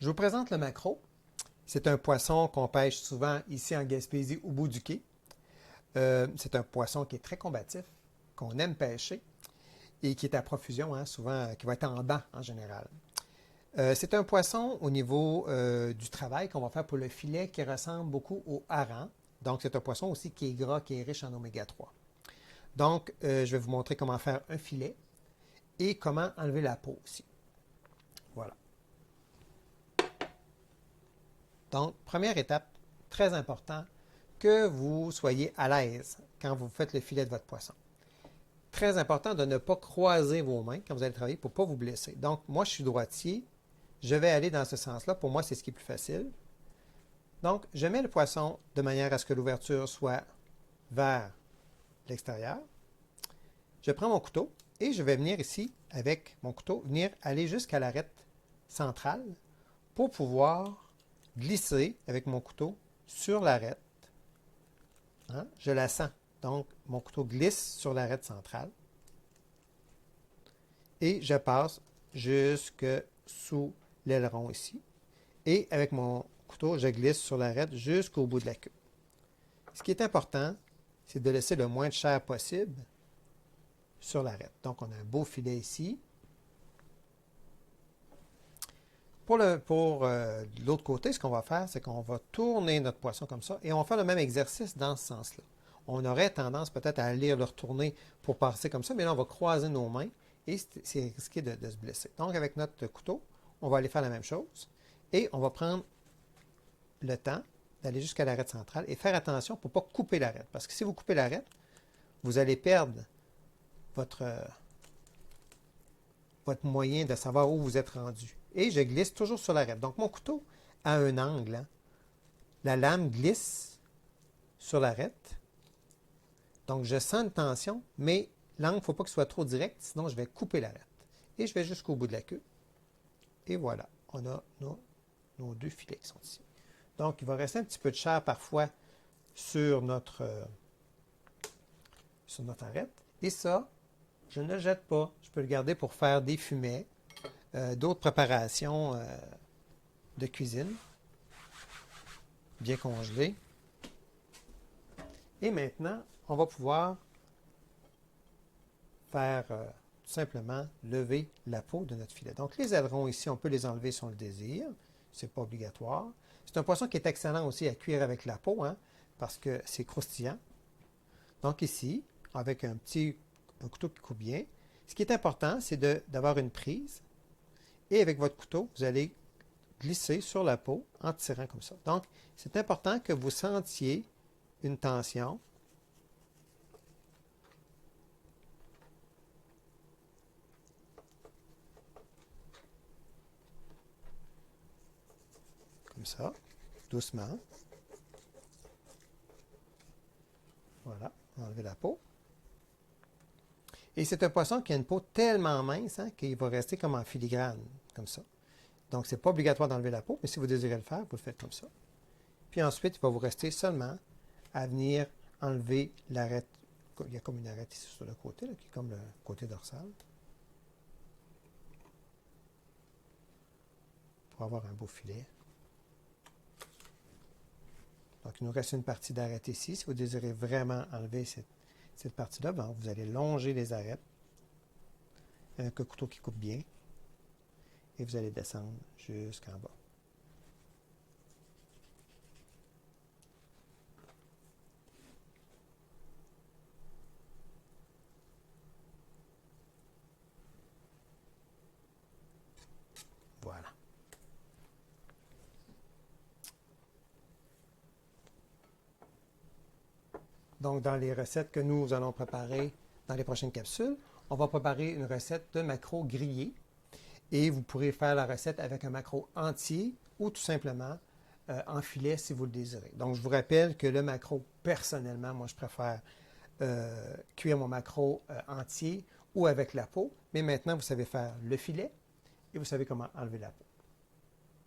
Je vous présente le maquereau. C'est un poisson qu'on pêche souvent ici en Gaspésie au bout du quai. C'est un poisson qui est très combatif, qu'on aime pêcher et qui est à profusion, hein, souvent qui va être en banc en général. C'est un poisson au niveau du travail qu'on va faire pour le filet qui ressemble beaucoup au hareng. Donc, c'est un poisson aussi qui est gras, qui est riche en oméga 3. Donc, je vais vous montrer comment faire un filet et comment enlever la peau aussi. Voilà. Donc, première étape, très important, que vous soyez à l'aise quand vous faites le filet de votre poisson. Très important de ne pas croiser vos mains quand vous allez travailler pour ne pas vous blesser. Donc, moi, je suis droitier. Je vais aller dans ce sens-là. Pour moi, c'est ce qui est plus facile. Donc, je mets le poisson de manière à ce que l'ouverture soit vers l'extérieur. Je prends mon couteau et je vais venir ici, avec mon couteau, venir aller jusqu'à l'arête centrale pour pouvoir glisser avec mon couteau sur l'arête. Hein? Je la sens. Donc, mon couteau glisse sur l'arête centrale. Et je passe jusque sous l'aileron ici. Et avec mon couteau, je glisse sur l'arête jusqu'au bout de la queue. Ce qui est important, c'est de laisser le moins de chair possible sur l'arête. Donc, on a un beau filet ici. Pour l'autre côté, ce qu'on va faire, c'est qu'on va tourner notre poisson comme ça et on va faire le même exercice dans ce sens-là. On aurait tendance peut-être à aller le retourner pour passer comme ça, mais là, on va croiser nos mains et c'est risqué de se blesser. Donc, avec notre couteau, on va aller faire la même chose et on va prendre le temps d'aller jusqu'à l'arête centrale et faire attention pour ne pas couper l'arête. Parce que si vous coupez l'arête, vous allez perdre votre moyen de savoir où vous êtes rendu. Et je glisse toujours sur l'arête. Donc, mon couteau a un angle. Hein. La lame glisse sur l'arête. Donc, je sens une tension, mais l'angle, il ne faut pas qu'il soit trop direct, sinon je vais couper l'arête. Et je vais jusqu'au bout de la queue. Et voilà, on a nos deux filets qui sont ici. Donc, il va rester un petit peu de chair parfois sur notre arête. Et ça, je ne le jette pas. Je peux le garder pour faire des fumets, d'autres préparations de cuisine, bien congelées. Et maintenant, on va pouvoir faire tout simplement lever la peau de notre filet. Donc, les ailerons ici, on peut les enlever si on le désire. Ce n'est pas obligatoire. C'est un poisson qui est excellent aussi à cuire avec la peau, hein, parce que c'est croustillant. Donc ici, avec un couteau qui coupe bien, ce qui est important, c'est d'avoir une prise. Et avec votre couteau, vous allez glisser sur la peau en tirant comme ça. Donc, c'est important que vous sentiez une tension. Comme ça, doucement. Voilà, enlever la peau. Et c'est un poisson qui a une peau tellement mince hein, qu'il va rester comme en filigrane, comme ça. Donc, ce n'est pas obligatoire d'enlever la peau, mais si vous désirez le faire, vous le faites comme ça. Puis ensuite, il va vous rester seulement à venir enlever l'arête. Il y a comme une arête ici sur le côté, là, qui est comme le côté dorsal. Pour avoir un beau filet. Donc, il nous reste une partie d'arête ici. Si vous désirez vraiment enlever cette partie-là, ben, vous allez longer les arêtes avec un couteau qui coupe bien. Et vous allez descendre jusqu'en bas. Voilà. Donc, dans les recettes que nous allons préparer dans les prochaines capsules, on va préparer une recette de maquereau grillé. Et vous pourrez faire la recette avec un maquereau entier ou tout simplement en filet si vous le désirez. Donc, je vous rappelle que le maquereau, personnellement, moi, je préfère cuire mon maquereau entier ou avec la peau. Mais maintenant, vous savez faire le filet et vous savez comment enlever la peau.